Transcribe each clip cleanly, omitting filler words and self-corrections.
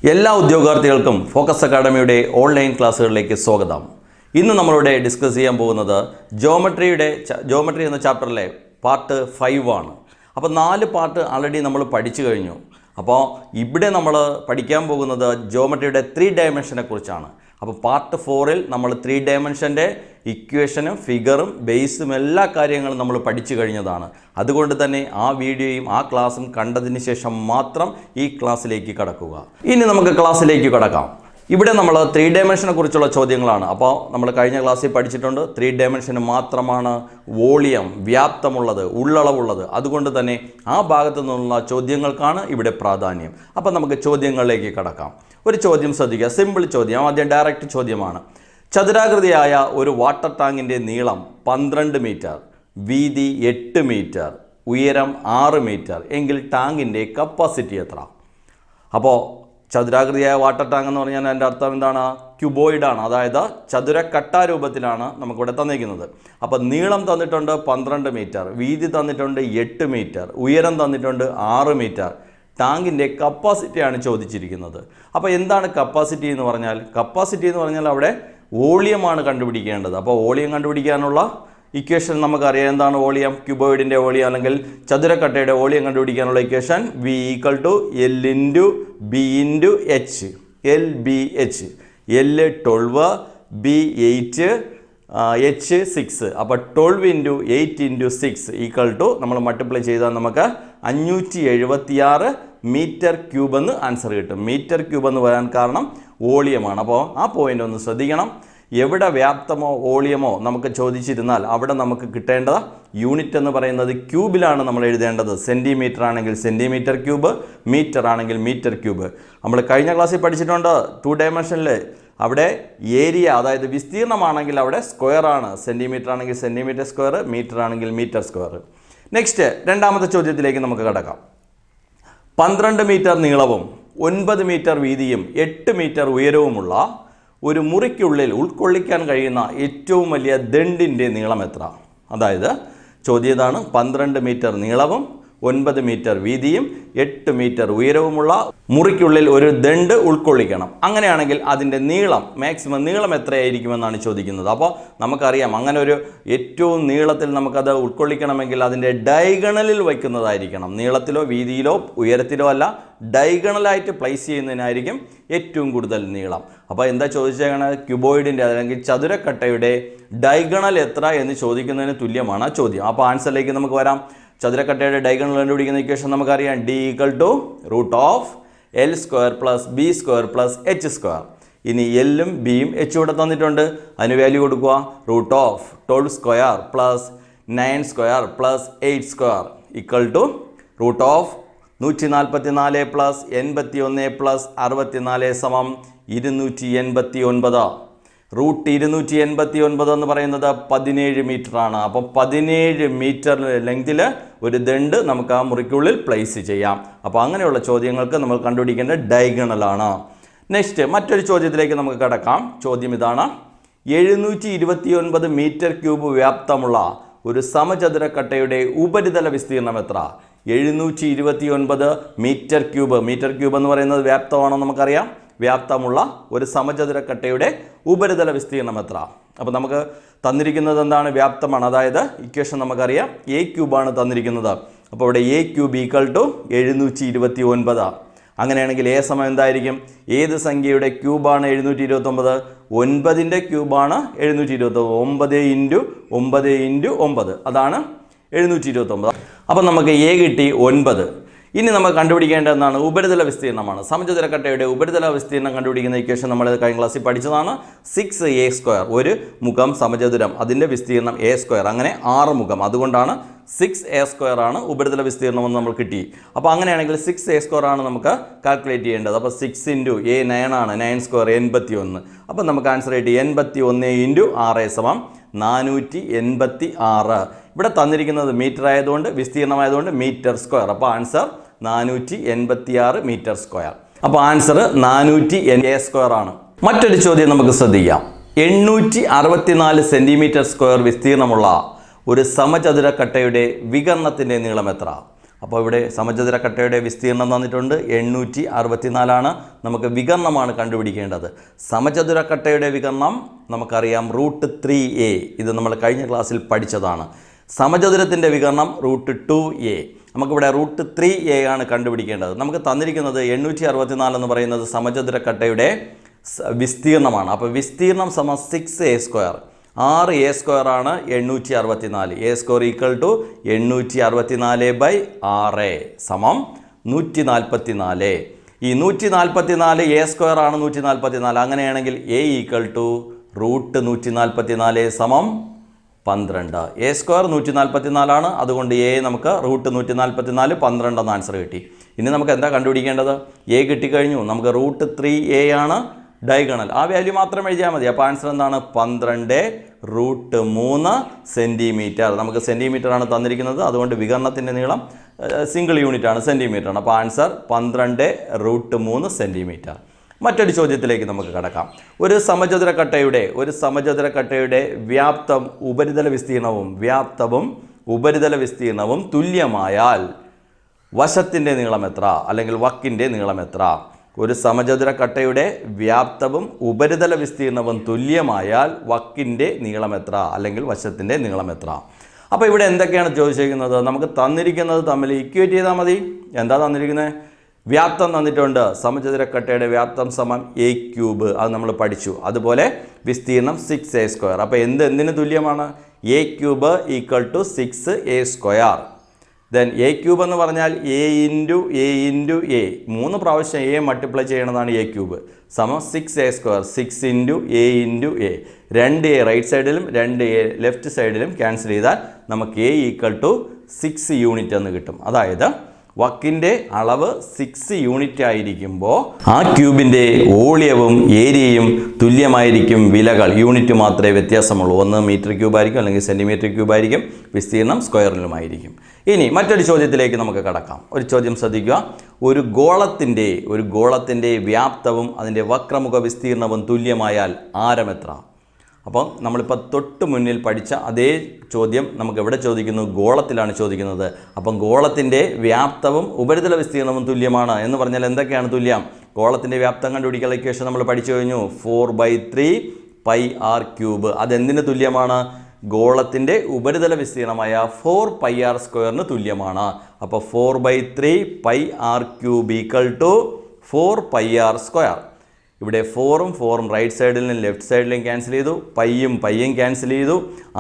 എല്ലാ ഉദ്യോഗാർത്ഥികൾക്കും focus അക്കാഡമിയുടെ online ക്ലാസ്സുകളിലേക്ക് സ്വാഗതം. ഇന്ന് നമ്മളിവിടെ ഡിസ്കസ് ചെയ്യാൻ പോകുന്നത് ജോമെട്രി എന്ന ചാപ്റ്ററിലെ പാർട്ട് 5 ആണ്. അപ്പോൾ 4 പാർട്ട് ആൾറെഡി നമ്മൾ പഠിച്ചു കഴിഞ്ഞു. അപ്പോൾ ഇവിടെ നമ്മൾ പഠിക്കാൻ പോകുന്നത് ജോമെട്രിയുടെ 3 ഡയമെൻഷനെ കുറിച്ചാണ്. അപ്പോൾ പാർട്ട് 4-ൽ നമ്മൾ 3 ഡയമെൻഷൻ്റെ ഇക്വേഷനും ഫിഗറും ബേസും എല്ലാ കാര്യങ്ങളും നമ്മൾ പഠിച്ചു കഴിഞ്ഞതാണ്. അതുകൊണ്ട് തന്നെ ആ വീഡിയോയും ആ ക്ലാസ്സും കണ്ടതിന് ശേഷം മാത്രം ഈ ക്ലാസ്സിലേക്ക് കടക്കുക. ഇനി നമുക്ക് ക്ലാസ്സിലേക്ക് കടക്കാം. ഇവിടെ നമ്മൾ 3 ഡയമെൻഷനെ കുറിച്ചുള്ള ചോദ്യങ്ങളാണ്. അപ്പോൾ നമ്മൾ കഴിഞ്ഞ ക്ലാസ്സിൽ പഠിച്ചിട്ടുണ്ട് 3 ഡയമെൻഷന് മാത്രമാണ് വോളിയം, വ്യാപ്തമുള്ളത്, ഉള്ളളവുള്ളത്. അതുകൊണ്ട് തന്നെ ആ ഭാഗത്തു നിന്നുള്ള ചോദ്യങ്ങൾക്കാണ് ഇവിടെ പ്രാധാന്യം. അപ്പോൾ നമുക്ക് ചോദ്യങ്ങളിലേക്ക് കടക്കാം. ഒരു ചോദ്യം ശ്രദ്ധിക്കുക, സിമ്പിൾ ചോദ്യം, ആദ്യം ഡയറക്റ്റ് ചോദ്യമാണ്. ചതുരാകൃതിയായ ഒരു വാട്ടർ ടാങ്കിൻ്റെ നീളം 12 മീറ്റർ, വീതി 8 മീറ്റർ, ഉയരം 6 മീറ്റർ എങ്കിൽ ടാങ്കിൻ്റെ കപ്പാസിറ്റി എത്ര? അപ്പോൾ ചതുരാകൃതിയായ വാട്ടർ ടാങ്ക് എന്ന് പറഞ്ഞാൽ അതിൻ്റെ അർത്ഥം എന്താണ്? ക്യൂബോയിഡാണ്, അതായത് ചതുരക്കട്ട രൂപത്തിലാണ് നമുക്കിവിടെ തന്നിരിക്കുന്നത്. അപ്പോൾ നീളം തന്നിട്ടുണ്ട് 12 മീറ്റർ, വീതി തന്നിട്ടുണ്ട് 8 മീറ്റർ, ഉയരം തന്നിട്ടുണ്ട് 6 മീറ്റർ. ടാങ്കിൻ്റെ കപ്പാസിറ്റിയാണ് ചോദിച്ചിരിക്കുന്നത്. അപ്പോൾ എന്താണ് കപ്പാസിറ്റി എന്ന് പറഞ്ഞാൽ? കപ്പാസിറ്റി എന്ന് പറഞ്ഞാൽ അവിടെ വോളിയമാണ് കണ്ടുപിടിക്കേണ്ടത്. അപ്പോൾ വോളിയം കണ്ടുപിടിക്കാനുള്ള ഇക്വേഷൻ നമുക്കറിയാം. എന്താണ് വോളിയം? ക്യൂബോയിഡിൻ്റെ വോളിയം അല്ലെങ്കിൽ ചതുരക്കട്ടയുടെ വോളിയം കണ്ടുപിടിക്കാനുള്ള equation V = L × B × H. LBH. L 12, B 8, H 6. അപ്പോൾ 12 × 8 × 6 നമ്മൾ മൾട്ടിപ്ലൈ ചെയ്താൽ നമുക്ക് 576 മീറ്റർ ക്യൂബ് എന്ന് ആൻസർ കിട്ടും. മീറ്റർ ക്യൂബ് എന്ന് പറയാൻ കാരണം വോളിയമാണ്. അപ്പോൾ ആ പോയിന്റ് ഒന്ന് ശ്രദ്ധിക്കണം. എവിടെ വ്യാപ്തമോ വോളിയമോ നമുക്ക് ചോദിച്ചിരുന്നാൽ അവിടെ നമുക്ക് കിട്ടേണ്ട യൂണിറ്റ് എന്ന് പറയുന്നത് ക്യൂബിലാണ് നമ്മൾ എഴുതേണ്ടത്. സെൻറ്റിമീറ്റർ ആണെങ്കിൽ സെൻറ്റിമീറ്റർ ക്യൂബ്, മീറ്റർ ആണെങ്കിൽ മീറ്റർ ക്യൂബ്. നമ്മൾ കഴിഞ്ഞ ക്ലാസ്സിൽ പഠിച്ചിട്ടുണ്ട് 2 ഡയമെൻഷനിൽ അവിടെ ഏരിയ, അതായത് വിസ്തീർണമാണെങ്കിൽ അവിടെ സ്ക്വയർ ആണ്. സെൻറ്റിമീറ്റർ ആണെങ്കിൽ സെൻറ്റിമീറ്റർ സ്ക്വയർ, മീറ്റർ ആണെങ്കിൽ മീറ്റർ സ്ക്വയർ. നെക്സ്റ്റ് രണ്ടാമത്തെ ചോദ്യത്തിലേക്ക് നമുക്ക് കടക്കാം. 12 മീറ്റർ നീളവും 9 മീറ്റർ വീതിയും 8 മീറ്റർ ഉയരവുമുള്ള ഒരു മുറിക്കുള്ളിൽ ഉൾക്കൊള്ളിക്കാൻ കഴിയുന്ന ഏറ്റവും വലിയ ദണ്ടിൻ്റെ നീളം എത്ര? അതായത് ചോദ്യം ഇതാണ്. 12 മീറ്റർ നീളവും 9 മീറ്റർ വീതിയും 8 മീറ്റർ ഉയരവുമുള്ള മുറിക്കുള്ളിൽ ഒരു ദണ്ട് ഉൾക്കൊള്ളിക്കണം. അങ്ങനെയാണെങ്കിൽ അതിൻ്റെ നീളം, മാക്സിമം നീളം എത്രയായിരിക്കുമെന്നാണ് ചോദിക്കുന്നത്. അപ്പോൾ നമുക്കറിയാം, അങ്ങനെ ഒരു ഏറ്റവും നീളത്തിൽ നമുക്കത് ഉൾക്കൊള്ളിക്കണമെങ്കിൽ അതിൻ്റെ ഡയഗണലിൽ വയ്ക്കുന്നതായിരിക്കണം. നീളത്തിലോ വീതിയിലോ ഉയരത്തിലോ അല്ല, ഡയഗണലായിട്ട് പ്ലേസ് ചെയ്യുന്നതിനായിരിക്കും ഏറ്റവും കൂടുതൽ നീളം. അപ്പോൾ എന്താ ചോദിച്ചേക്കണത്? ക്യൂബോയിഡിൻ്റെ അല്ലെങ്കിൽ ചതുരക്കട്ടയുടെ ഡയഗണൽ എത്ര എന്ന് ചോദിക്കുന്നതിന് തുല്യമാണ് ആ ചോദ്യം. അപ്പോൾ ആൻസറിലേക്ക് നമുക്ക് വരാം. ചതുരക്കട്ടയുടെ ഡയഗണൽ കണ്ടുപിടിക്കുന്ന ഇക്വേഷൻ നമുക്കറിയാം. D = √L² + B² + H². ഇനി Lഉം Bയും H ഇവിടെ തന്നിട്ടുണ്ട്. അതിന് വാല്യൂ കൊടുക്കുക. √12² + 9² + 8² = √144 + 81 + 64 289. √289 എന്ന് പറയുന്നത് 17 മീറ്റർ ആണ്. അപ്പോൾ 17 മീറ്റർ ലെങ്തിൽ ഒരു ദണ്ട് നമുക്ക് ആ മുറിക്കുള്ളിൽ പ്ലേസ് ചെയ്യാം. അപ്പോൾ അങ്ങനെയുള്ള ചോദ്യങ്ങൾക്ക് നമ്മൾ കണ്ടുപിടിക്കേണ്ട ഡയഗണലാണ്. നെക്സ്റ്റ് മറ്റൊരു ചോദ്യത്തിലേക്ക് നമുക്ക് കടക്കാം. ചോദ്യം ഇതാണ്. 729 മീറ്റർ ക്യൂബ് വ്യാപ്തമുള്ള ഒരു സമചതുരക്കട്ടയുടെ ഉപരിതല വിസ്തീർണം എത്ര? 729 മീറ്റർ ക്യൂബ്. മീറ്റർ ക്യൂബ് എന്ന് പറയുന്നത് വ്യാപ്തമാണോ നമുക്കറിയാം. വ്യാപ്തമുള്ള ഒരു സമചതുരക്കട്ടയുടെ ഉപരിതല വിസ്തീർണം എത്ര? അപ്പോൾ നമുക്ക് തന്നിരിക്കുന്നത് എന്താണ്? വ്യാപ്തമാണ്. അതായത് ഇക്വേഷൻ നമുക്കറിയാം. A³ ആണ് തന്നിരിക്കുന്നത്. അപ്പോൾ ഇവിടെ A³ = 729. അങ്ങനെയാണെങ്കിൽ A സമയം എന്തായിരിക്കും? ഏത് സംഖ്യയുടെ ക്യൂബാണ് 729? 9ൻ്റെ ക്യൂബാണ് 729. 9 × 9 അതാണ് 729. അപ്പോൾ നമുക്ക് A കിട്ടി 9. ഇനി നമ്മൾ കണ്ടുപിടിക്കേണ്ടതെന്നാണ്? ഉപരിതല വിസ്തീർണമാണ്. സമചതുരക്കട്ടയുടെ ഉപരിതല വിസ്തീർണം കണ്ടുപിടിക്കുന്ന ഇക്വേഷൻ നമ്മൾ കഴിഞ്ഞ ക്ലാസ്സിൽ പഠിച്ചതാണ്. 6A². ഒരു മുഖം സമചതുരം, അതിൻ്റെ വിസ്തീർണം A². അങ്ങനെ 6 മുഖം, അതുകൊണ്ടാണ് 6A² ആണ് ഉപരിതല വിസ്തീർണം എന്ന് നമ്മൾ കിട്ടി. അപ്പോൾ അങ്ങനെയാണെങ്കിൽ 6A² ആണ് നമുക്ക് കാൽക്കുലേറ്റ് ചെയ്യേണ്ടത്. അപ്പോൾ 6 × A 9 ആണ്, 9² 81. അപ്പോൾ നമുക്ക് ആൻസർ കിട്ടി 81 × 6 = 486. ഇവിടെ തന്നിരിക്കുന്നത് മീറ്റർ ആയതുകൊണ്ട്, വിസ്തീർണമായതുകൊണ്ട് മീറ്റർ സ്ക്വയർ. അപ്പോൾ ആൻസർ 486 മീറ്റർ സ്ക്വയർ. അപ്പോൾ ആൻസർ 400A² ആണ്. മറ്റൊരു ചോദ്യം നമുക്ക് ശ്രദ്ധിക്കാം. 864 സെൻറ്റിമീറ്റർ സ്ക്വയർ വിസ്തീർണമുള്ള ഒരു സമചതുരക്കട്ടയുടെ വികർണത്തിൻ്റെ നീളം എത്ര? അപ്പോൾ ഇവിടെ സമചതുരക്കട്ടയുടെ വിസ്തീർണം തന്നിട്ടുണ്ട് 864. നമുക്ക് വികർണമാണ് കണ്ടുപിടിക്കേണ്ടത്. സമചതുരക്കട്ടയുടെ വികർണം നമുക്കറിയാം √3a. ഇത് നമ്മൾ കഴിഞ്ഞ ക്ലാസ്സിൽ പഠിച്ചതാണ്. സമചതുരത്തിൻ്റെ വികർണം √2a. നമുക്കിവിടെ √3a ആണ് കണ്ടുപിടിക്കേണ്ടത്. നമുക്ക് തന്നിരിക്കുന്നത് 864 എന്ന് പറയുന്നത് സമചതുരക്കട്ടയുടെ വിസ്തീർണമാണ്. അപ്പോൾ വിസ്തീർണം സമം 6a². 6a² ആണ് 864. a² ഈക്വൽ ടു 864/6 സമം 144. ഈ 144 a² ആണ് 144. അങ്ങനെയാണെങ്കിൽ a ഈക്വൽ ടു √144 സമം 12. a² 144 ആണ്. അതുകൊണ്ട് a നമുക്ക് √144 12 എന്ന ആൻസർ കിട്ടി. ഇനി നമുക്ക് എന്താ കണ്ടുപിടിക്കേണ്ടത്? a കിട്ടിക്കഴിഞ്ഞു. നമുക്ക് √3a ആണ് ഡയഗണൽ. ആ വാല്യൂ മാത്രം എഴുതിയാൽ മതി. അപ്പോൾ ആൻസർ എന്താണ്? 12√3 സെൻറ്റിമീറ്റർ. നമുക്ക് സെൻറ്റിമീറ്റർ ആണ് തന്നിരിക്കുന്നത്. അതുകൊണ്ട് വികർണത്തിൻ്റെ നീളം സിംഗിൾ യൂണിറ്റ് ആണ്, സെൻറ്റിമീറ്റർ ആണ്. അപ്പോൾ ആൻസർ 12√3 സെൻറ്റിമീറ്റർ. മറ്റൊരു ചോദ്യത്തിലേക്ക് നമുക്ക് കടക്കാം. ഒരു സമചതുരക്കട്ടയുടെ വ്യാപ്തം ഉപരിതല വിസ്തീർണവും തുല്യമായാൽ വശത്തിൻ്റെ നീളം എത്ര, അല്ലെങ്കിൽ വക്കിൻ്റെ നീളം എത്ര? ഒരു സമചതുരക്കട്ടയുടെ വ്യാപ്തവും ഉപരിതല വിസ്തീർണവും തുല്യമായാൽ വക്കിൻ്റെ നീളം എത്ര, അല്ലെങ്കിൽ വശത്തിൻ്റെ നീളം എത്ര? അപ്പോൾ ഇവിടെ എന്തൊക്കെയാണ് ചോദിച്ചിരിക്കുന്നത്? നമുക്ക് തന്നിരിക്കുന്നത് തമ്മിൽ ഇക്വേറ്റ് ചെയ്താൽ മതി. എന്താ തന്നിരിക്കുന്നത്? വ്യാപ്തം തന്നിട്ടുണ്ട്. സമചതുരക്കട്ടയുടെ വ്യാപ്തം സമം a³. അത് നമ്മൾ പഠിച്ചു. അതുപോലെ വിസ്തീർണം 6a². അപ്പോൾ എന്തിന് തുല്യമാണ്? a³ equal to 6a². Then a³ എന്ന് പറഞ്ഞാൽ a × a × a. 3 പ്രാവശ്യം a മൾട്ടിപ്ലൈ ചെയ്യണതാണ് a³ സമം 6a². 6 × a × a. 2a right സൈഡിലും 2a ലെഫ്റ്റ് സൈഡിലും ക്യാൻസൽ ചെയ്താൽ നമുക്ക് a ഈക്വൽ ടു 6 യൂണിറ്റ് എന്ന് കിട്ടും. അതായത് വക്കിൻ്റെ അളവ് 6 യൂണിറ്റ് ആയിരിക്കുമ്പോൾ ആ ക്യൂബിൻ്റെ വോളിയവും ഏരിയയും തുല്യമായിരിക്കും. വിലകൾ യൂണിറ്റ് മാത്രമേ വ്യത്യാസമുള്ളൂ. ഒന്ന് മീറ്റർ ക്യൂബ് ആയിരിക്കും, അല്ലെങ്കിൽ സെൻറ്റിമീറ്റർ ക്യൂബ് ആയിരിക്കും. വിസ്തീർണം സ്ക്വയറിലുമായിരിക്കും. ഇനി മറ്റൊരു ചോദ്യത്തിലേക്ക് നമുക്ക് കടക്കാം. ഒരു ചോദ്യം ശ്രദ്ധിക്കുക. ഒരു ഗോളത്തിൻ്റെ വ്യാപ്തവും അതിൻ്റെ വക്രമുഖ വിസ്തീർണവും തുല്യമായാൽ ആരം എത്ര? അപ്പം നമ്മളിപ്പോൾ തൊട്ട് മുന്നിൽ പഠിച്ച അതേ ചോദ്യം നമുക്ക് എവിടെ ചോദിക്കുന്നു? ഗോളത്തിലാണ് ചോദിക്കുന്നത്. അപ്പം ഗോളത്തിൻ്റെ വ്യാപ്തവും ഉപരിതല വിസ്തീർണവും തുല്യമാണ് എന്ന് പറഞ്ഞാൽ എന്തൊക്കെയാണ് തുല്യം? ഗോളത്തിൻ്റെ വ്യാപ്തം കണ്ടുപിടിക്കാനുള്ള ഇക്വേഷൻ നമ്മൾ പഠിച്ചു കഴിഞ്ഞു. 4/3πr³. അതെന്തിന് തുല്യമാണ്? ഗോളത്തിൻ്റെ ഉപരിതല വിസ്തീർണമായ 4πr² തുല്യമാണ്. അപ്പോൾ 4/3πr³ ഈക്വൽ ടു 4πr². ഇവിടെ 4ഉം 4ഉം റൈറ്റ് സൈഡിലും ലെഫ്റ്റ് സൈഡിലും ക്യാൻസൽ ചെയ്തു. പൈയും ക്യാൻസൽ ചെയ്തു.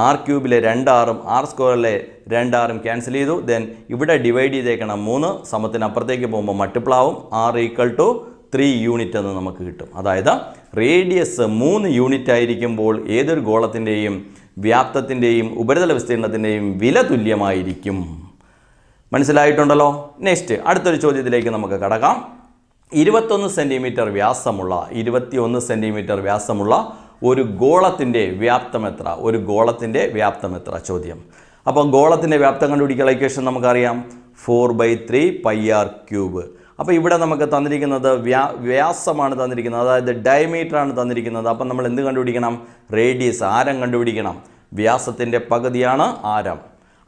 r³ 2r r² 2r cancel ചെയ്തു. ദെൻ ഇവിടെ ഡിവൈഡ് ചെയ്തേക്കണം 3. സമത്തിനപ്പുറത്തേക്ക് പോകുമ്പോൾ മൾട്ടിപ്പിളാവും. r ഈക്വൽ ടു 3 യൂണിറ്റ് എന്ന് നമുക്ക് കിട്ടും. അതായത് റേഡിയസ് 3 യൂണിറ്റ് ആയിരിക്കുമ്പോൾ ഏതൊരു ഗോളത്തിൻ്റെയും വ്യാപ്തത്തിൻ്റെയും ഉപരിതല വിസ്തീർണത്തിൻ്റെയും വില തുല്യമായിരിക്കും. മനസ്സിലായിട്ടുണ്ടല്ലോ? നെക്സ്റ്റ് അടുത്തൊരു ചോദ്യത്തിലേക്ക് നമുക്ക് കടക്കാം. 21 സെൻറ്റിമീറ്റർ വ്യാസമുള്ള ഒരു ഗോളത്തിൻ്റെ വ്യാപ്തം എത്ര? ചോദ്യം. അപ്പോൾ ഗോളത്തിൻ്റെ വ്യാപ്തം കണ്ടുപിടിക്കാനുള്ള ഇക്വേഷൻ നമുക്കറിയാം. 4/3πr³. അപ്പോൾ ഇവിടെ നമുക്ക് തന്നിരിക്കുന്നത് വ്യാസമാണ് തന്നിരിക്കുന്നത്, അതായത് ഡയമീറ്റർ ആണ് തന്നിരിക്കുന്നത്. അപ്പം നമ്മൾ എന്ത് കണ്ടുപിടിക്കണം? റേഡിയസ്, ആരം കണ്ടുപിടിക്കണം. വ്യാസത്തിൻ്റെ പകുതിയാണ് ആരം.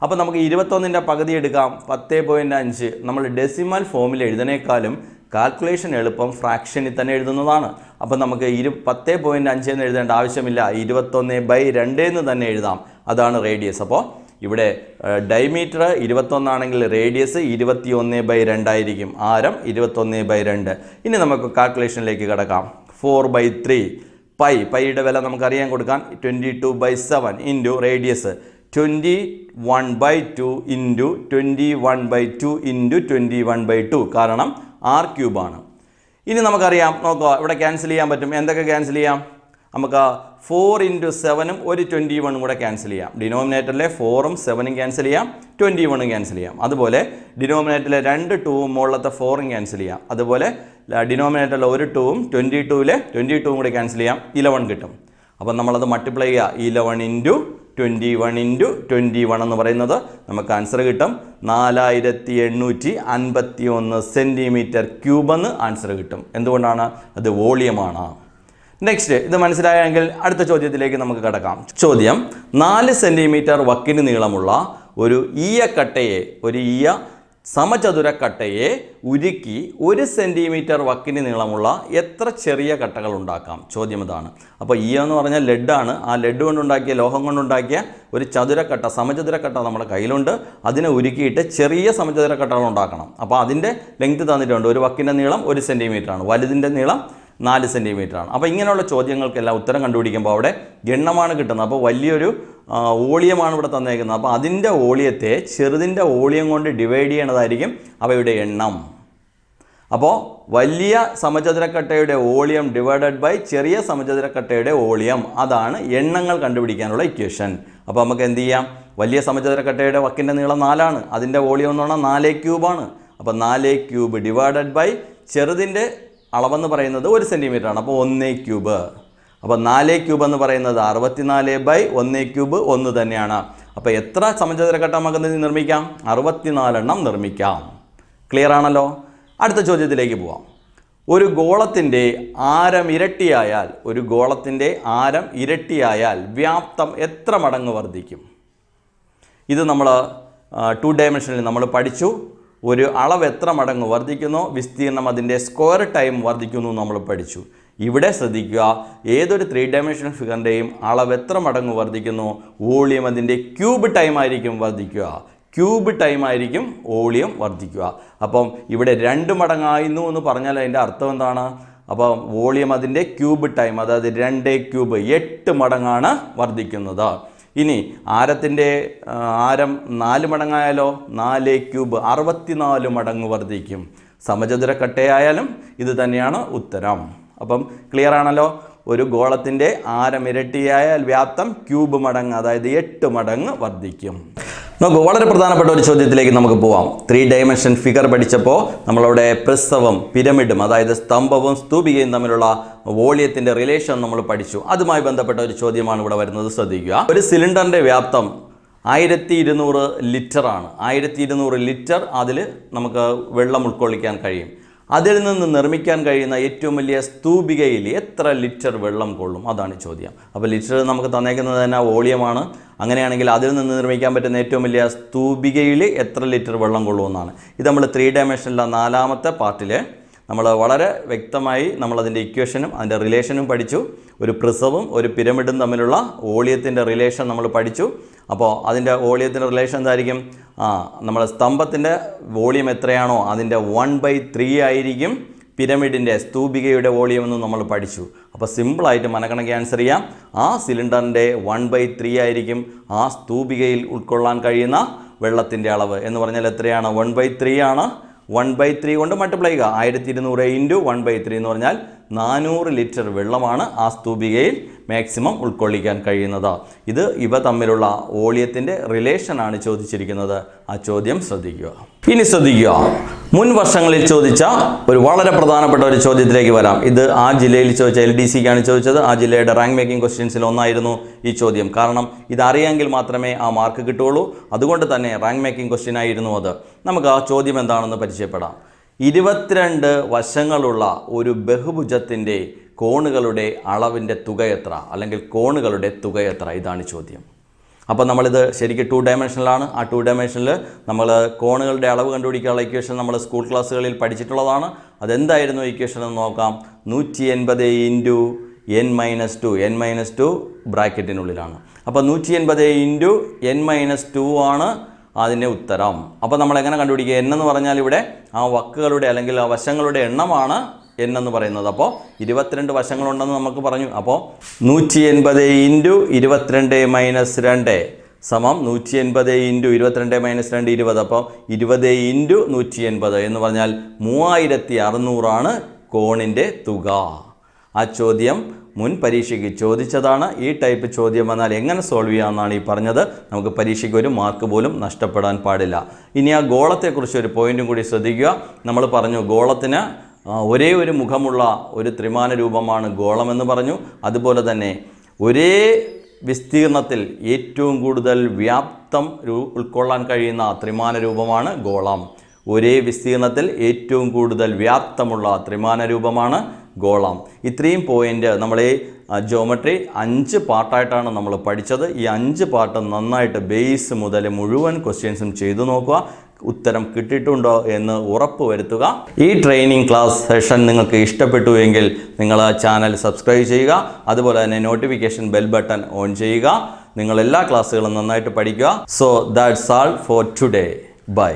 അപ്പോൾ നമുക്ക് 21ൻ്റെ പകുതി എടുക്കാം. 10.5. നമ്മൾ ഡെസിമൽ ഫോമിൽ എഴുതുന്നേക്കാളും കാൽക്കുലേഷൻ എളുപ്പം ഫ്രാക്ഷനിൽ തന്നെ എഴുതുന്നതാണ്. അപ്പോൾ നമുക്ക് 10.5 എന്ന് എഴുതേണ്ട ആവശ്യമില്ല. 21/2 എന്ന് തന്നെ എഴുതാം. അതാണ് റേഡിയസ്. അപ്പോൾ ഇവിടെ ഡയമീറ്റർ 21 ആണെങ്കിൽ റേഡിയസ് 21/2 ആയിരിക്കും. ആരം 21/2. ഇനി നമുക്ക് കാൽക്കുലേഷനിലേക്ക് കിടക്കാം. 4/3 പൈയുടെ വില നമുക്കറിയാൻ കൊടുക്കാൻ 22/7 ഇൻറ്റു റേഡിയസ് 21/2 ഇൻറ്റു 21/2 ഇൻറ്റു 21/2. കാരണം r³ ആണ്. ഇനി നമുക്കറിയാം, നോക്കുക, ഇവിടെ ക്യാൻസൽ ചെയ്യാൻ പറ്റും. എന്തൊക്കെ ക്യാൻസൽ ചെയ്യാം? നമുക്ക് 4 × 7ഉം ഒരു 21 കൂടെ ക്യാൻസൽ ചെയ്യാം. ഡിനോമിനേറ്ററിലെ 4ഉം 7ഉം ക്യാൻസൽ ചെയ്യാം, 21ഉം ക്യാൻസൽ ചെയ്യാം. അതുപോലെ ഡിനോമിനേറ്ററിലെ 2 2ഉം മുകളിലത്തെ 4ഉം ക്യാൻസൽ ചെയ്യാം. അതുപോലെ ഡിനോമിനേറ്ററിലെ ഒരു 2ഉം 22ലെ 22ഉം കൂടെ ക്യാൻസൽ ചെയ്യാം, 11 കിട്ടും. അപ്പം നമ്മളത് മൾട്ടിപ്ലൈ ചെയ്യുക. 11 × 21 × 21 എന്ന് പറയുന്നത് നമുക്ക് ആൻസർ കിട്ടും 4851 സെൻറ്റിമീറ്റർ ക്യൂബ് എന്ന് ആൻസർ കിട്ടും. എന്തുകൊണ്ടാണ്? അത് വോളിയമാണ്. നെക്സ്റ്റ്, ഇത് മനസ്സിലായെങ്കിൽ അടുത്ത ചോദ്യത്തിലേക്ക് നമുക്ക് കടക്കാം. ചോദ്യം: 4 സെൻറ്റിമീറ്റർ വക്കിന് നീളമുള്ള ഒരു ഈയക്കട്ടയെ സമചതുരക്കട്ടയെ ഉരുക്കി 1 സെൻറ്റിമീറ്റർ വക്കിന് നീളമുള്ള എത്ര ചെറിയ കട്ടകൾ ഉണ്ടാക്കാം? ചോദ്യം ഇതാണ്. അപ്പോൾ ഈ എന്ന് പറഞ്ഞാൽ ലെഡാണ്. ആ ലെഡ് കൊണ്ടുണ്ടാക്കിയ, ലോഹം കൊണ്ടുണ്ടാക്കിയ ഒരു ചതുരക്കട്ട, സമചതുരക്കട്ട നമ്മുടെ കയ്യിലുണ്ട്. അതിനെ ഉരുക്കിയിട്ട് ചെറിയ സമചതുരക്കട്ടകൾ ഉണ്ടാക്കണം. അപ്പോൾ അതിൻ്റെ ലെങ്ത് തന്നിട്ടുണ്ട്. ഒരു വക്കിൻ്റെ നീളം 1 സെൻറ്റിമീറ്ററാണ്, വലുതിൻ്റെ നീളം 4 സെൻറ്റിമീറ്ററാണ്. അപ്പോൾ ഇങ്ങനെയുള്ള ചോദ്യങ്ങൾക്കെല്ലാം ഉത്തരം കണ്ടുപിടിക്കുമ്പോൾ അവിടെ എണ്ണമാണ് കിട്ടുന്നത്. അപ്പോൾ വലിയൊരു വോളിയമാണ് ഇവിടെ തന്നേക്കുന്നത്. അപ്പോൾ അതിൻ്റെ വോളിയത്തെ ചെറുതിൻ്റെ വോളിയം കൊണ്ട് ഡിവൈഡ് ചെയ്യണതായിരിക്കും അവയുടെ എണ്ണം. അപ്പോൾ വലിയ സമചതുരക്കട്ടയുടെ വോളിയം ഡിവൈഡഡ് ബൈ ചെറിയ സമചതുരക്കട്ടയുടെ വോളിയം, അതാണ് എണ്ണങ്ങൾ കണ്ടുപിടിക്കാനുള്ള ഇക്വേഷൻ. അപ്പോൾ നമുക്ക് എന്ത് ചെയ്യാം? വലിയ സമചതുരക്കട്ടയുടെ വക്കിൻ്റെ നീളം 4ആണ്, അതിൻ്റെ വോളിയം എന്ന് പറഞ്ഞാൽ 4 ക്യൂബാണ്. അപ്പോൾ 4 ക്യൂബ് ഡിവൈഡഡ് ബൈ ചെറുതിൻ്റെ അളവെന്ന് പറയുന്നത് 1 സെൻറ്റിമീറ്ററാണ്. അപ്പോൾ 1 ക്യൂബ്. അപ്പോൾ 4 ക്യൂബ് എന്ന് പറയുന്നത് 64 ബൈ 1 ക്യൂബ് 1 തന്നെയാണ്. അപ്പോൾ എത്ര സമചതുരക്കട്ട നമുക്ക് നിർമ്മിക്കാം? 64 എണ്ണം നിർമ്മിക്കാം. ക്ലിയർ ആണല്ലോ? അടുത്ത ചോദ്യത്തിലേക്ക് പോവാം. ഒരു ഗോളത്തിൻ്റെ ആരം ഇരട്ടിയായാൽ വ്യാപ്തം എത്ര മടങ്ങ് വർദ്ധിക്കും? ഇത് നമ്മൾ 2 ഡയമെൻഷനിൽ നമ്മൾ പഠിച്ചു. ഒരു അളവ് എത്ര മടങ്ങ് വർദ്ധിക്കുന്നോ വിസ്തീർണം അതിൻ്റെ സ്ക്വയർ ടൈം വർദ്ധിക്കുന്നു നമ്മൾ പഠിച്ചു. ഇവിടെ ശ്രദ്ധിക്കുക, ഏതൊരു 3 ഡയമെൻഷണൽ ഫിഗറിൻ്റെയും അളവ് എത്ര മടങ്ങ് വർദ്ധിക്കുന്നു, വോളിയം അതിൻ്റെ ക്യൂബ് ടൈം ആയിരിക്കും വർദ്ധിക്കുക. ക്യൂബ് ടൈം ആയിരിക്കും വോളിയം വർദ്ധിക്കുക. അപ്പം ഇവിടെ 2 മടങ്ങായിരുന്നു എന്ന് പറഞ്ഞാൽ അതിൻ്റെ അർത്ഥം എന്താണ്? അപ്പോൾ വോളിയം അതിൻ്റെ ക്യൂബ് ടൈം, അതായത് 2 ക്യൂബ് 8 മടങ്ങാണ് വർദ്ധിക്കുന്നത്. ഇനി ആരത്തിൻ്റെ ആരം 4 മടങ്ങായാലോ? 4 ക്യൂബ് 64 മടങ്ങ് വർദ്ധിക്കും. സമചതുരക്കട്ടയായാലും ഇത് തന്നെയാണ് ഉത്തരം. അപ്പം ക്ലിയർ ആണല്ലോ? ഒരു ഗോളത്തിൻ്റെ ആരം ഇരട്ടിയായാൽ വ്യാപ്തം ക്യൂബ് മടങ്ങ്, അതായത് 8 മടങ്ങ് വർദ്ധിക്കും. നമുക്ക് വളരെ പ്രധാനപ്പെട്ട ഒരു ചോദ്യത്തിലേക്ക് നമുക്ക് പോവാം. 3 ഡയമെൻഷൻ ഫിഗർ പഠിച്ചപ്പോൾ നമ്മളവിടെ പ്രിസവും പിരമിഡും, അതായത് സ്തംഭവും സ്തൂപികയും തമ്മിലുള്ള വോളിയത്തിൻ്റെ റിലേഷൻ നമ്മൾ പഠിച്ചു. അതുമായി ബന്ധപ്പെട്ട ഒരു ചോദ്യമാണ് ഇവിടെ വരുന്നത്. ശ്രദ്ധിക്കുക, ഒരു സിലിണ്ടറിൻ്റെ വ്യാപ്തം 1200 ലിറ്ററാണ്. 1200 ലിറ്റർ അതിൽ നമുക്ക് വെള്ളം ഉൾക്കൊള്ളിക്കാൻ കഴിയും. അതിൽ നിന്ന് നിർമ്മിക്കാൻ കഴിയുന്ന ഏറ്റവും വലിയ സ്തൂപികയിൽ എത്ര ലിറ്റർ വെള്ളം കൊള്ളും? അതാണ് ചോദ്യം. അപ്പോൾ ലിറ്റർ നമുക്ക് തന്നേക്കുന്നത് തന്നെ വോളിയമാണ്. അങ്ങനെയാണെങ്കിൽ അതിൽ നിന്ന് നിർമ്മിക്കാൻ പറ്റുന്ന ഏറ്റവും വലിയ സ്തൂപികയിൽ എത്ര ലിറ്റർ വെള്ളം കൊള്ളുമെന്നാണ്. ഇത് നമ്മൾ 3 ഡയമെൻഷനിലെ 4ാമത്തെ പാർട്ടിൽ നമ്മൾ വളരെ വ്യക്തമായി നമ്മളതിൻ്റെ ഇക്വേഷനും അതിൻ്റെ റിലേഷനും പഠിച്ചു. ഒരു പ്രിസവും ഒരു പിരമിഡും തമ്മിലുള്ള വോളിയത്തിൻ്റെ റിലേഷൻ നമ്മൾ പഠിച്ചു. അപ്പോൾ അതിൻ്റെ വോളിയത്തിൻ്റെ റിലേഷൻ എന്തായിരിക്കും? നമ്മുടെ സ്തംഭത്തിൻ്റെ വോളിയം എത്രയാണോ അതിൻ്റെ 1/3 ആയിരിക്കും പിരമിഡിൻ്റെ സ്തൂപികയുടെ വോളിയം എന്ന് നമ്മൾ പഠിച്ചു. അപ്പോൾ സിമ്പിളായിട്ട് മനക്കണക്ക് ആൻസർ ചെയ്യാം. ആ സിലിണ്ടറിൻ്റെ 1/3 ആയിരിക്കും ആ സ്തൂപികയിൽ ഉൾക്കൊള്ളാൻ കഴിയുന്ന വെള്ളത്തിൻ്റെ അളവ് എന്ന് പറഞ്ഞാൽ എത്രയാണ്? 1/3 ആണ്. 1/3 കൊണ്ട് മൾട്ടിപ്ലൈ ചെയ്യുക. 1200 ഇൻറ്റു 1/3 എന്ന് പറഞ്ഞാൽ 400 ലിറ്റർ വെള്ളമാണ് ആ സ്തൂപികയിൽ മാക്സിമം ഉൾക്കൊള്ളിക്കാൻ കഴിയുന്നത്. ഇവ തമ്മിലുള്ള വോളിയത്തിൻ്റെ റിലേഷനാണ് ചോദിച്ചിരിക്കുന്നത്. ആ ചോദ്യം ശ്രദ്ധിക്കുക. ഇനി ശ്രദ്ധിക്കുക, മുൻ വർഷങ്ങളിൽ ചോദിച്ച ഒരു വളരെ പ്രധാനപ്പെട്ട ഒരു ചോദ്യത്തിലേക്ക് വരാം. ഇത് ആ ജില്ലയിൽ ചോദിച്ച LDCക്കാണ് ചോദിച്ചത്. ആ ജില്ലയുടെ റാങ്ക് മേക്കിംഗ് ക്വസ്റ്റ്യൻസിൽ ഒന്നായിരുന്നു ഈ ചോദ്യം. കാരണം ഇതറിയാമെങ്കിൽ മാത്രമേ ആ മാർക്ക് കിട്ടുകയുള്ളൂ. അതുകൊണ്ട് തന്നെ റാങ്ക് മേക്കിംഗ് ക്വസ്റ്റ്യൻ ആയിരുന്നു അത്. നമുക്ക് ആ ചോദ്യം എന്താണെന്ന് പരിചയപ്പെടാം. 22 വശങ്ങളുള്ള ഒരു ബഹുഭുജത്തിൻ്റെ കോണുകളുടെ അളവിൻ്റെ തുക എത്ര, അല്ലെങ്കിൽ കോണുകളുടെ തുക എത്ര? ഇതാണ് ചോദ്യം. അപ്പോൾ നമ്മളിത് ശരിക്കും 2 ഡയമെൻഷനിലാണ്. ആ 2 ഡയമെൻഷനിൽ നമ്മൾ കോണുകളുടെ അളവ് കണ്ടുപിടിക്കാനുള്ള ഇക്വേഷൻ നമ്മൾ സ്കൂൾ ക്ലാസ്സുകളിൽ പഠിച്ചിട്ടുള്ളതാണ്. അതെന്തായിരുന്നു ഇക്വേഷൻ എന്ന് നോക്കാം. 180 ഇൻറ്റു n-2 ബ്രാക്കറ്റിനുള്ളിലാണ്. അപ്പോൾ 180 ഇൻറ്റു n-2 ആണ് അതിൻ്റെ ഉത്തരം. അപ്പോൾ നമ്മൾ എങ്ങനെ കണ്ടുപിടിക്കുക? n എന്ന് പറഞ്ഞാൽ ഇവിടെ ആ വക്കുകളുടെ അല്ലെങ്കിൽ ആ വശങ്ങളുടെ എണ്ണമാണ് n എന്ന് പറയുന്നത്. അപ്പോൾ 22 വശങ്ങളുണ്ടെന്ന് നമുക്ക് പറഞ്ഞു. അപ്പോൾ 180 ഇൻറ്റു 22 മൈനസ് 2 സമം 180 ഇൻറ്റു 22 മൈനസ് 2 20. അപ്പോൾ 20 ഇൻറ്റു 180 എന്ന് പറഞ്ഞാൽ 3600 കോണിൻ്റെ തുക. ആ ചോദ്യം മുൻ പരീക്ഷയ്ക്ക് ചോദിച്ചതാണ്. ഈ ടൈപ്പ് ചോദ്യം വന്നാൽ എങ്ങനെ സോൾവ് ചെയ്യാമെന്നാണ് ഈ പറഞ്ഞത്. നമുക്ക് പരീക്ഷയ്ക്ക് ഒരു മാർക്ക് പോലും നഷ്ടപ്പെടാൻ പാടില്ല. ഇനി ആ ഗോളത്തെക്കുറിച്ച് ഒരു പോയിന്റും കൂടി ശ്രദ്ധിക്കുക. നമ്മൾ പറഞ്ഞു ഗോളത്തിന് ഒരേ ഒരു മുഖമുള്ള ഒരു ത്രിമാന രൂപമാണ് ഗോളമെന്ന് പറഞ്ഞു. അതുപോലെ തന്നെ ഒരേ വിസ്തീർണത്തിൽ ഏറ്റവും കൂടുതൽ വ്യാപ്തം ഉൾക്കൊള്ളാൻ കഴിയുന്ന ത്രിമാന രൂപമാണ് ഗോളം. ഒരേ വിസ്തീർണത്തിൽ ഏറ്റവും കൂടുതൽ വ്യാപ്തമുള്ള ത്രിമാന രൂപമാണ് ഗോളം. ഇത്രയും പോയിൻ്റ് നമ്മൾ ഈ ജോമെട്രി 5 പാർട്ടായിട്ടാണ് നമ്മൾ പഠിച്ചത്. ഈ 5 പാർട്ട് നന്നായിട്ട് ബേസ് മുതൽ മുഴുവൻ ക്വസ്റ്റ്യൻസും ചെയ്തു നോക്കുക. ഉത്തരം കിട്ടിയിട്ടുണ്ടോ എന്ന് ഉറപ്പ് വരുത്തുക. ഈ ട്രെയിനിങ് ക്ലാസ് സെഷൻ നിങ്ങൾക്ക് ഇഷ്ടപ്പെട്ടു എങ്കിൽ നിങ്ങൾ ചാനൽ സബ്സ്ക്രൈബ് ചെയ്യുക. അതുപോലെ തന്നെ നോട്ടിഫിക്കേഷൻ ബെൽ ബട്ടൺ ഓൺ ചെയ്യുക. നിങ്ങൾ എല്ലാ ക്ലാസ്സുകളും നന്നായിട്ട് പഠിക്കുക. So that's all for today. By.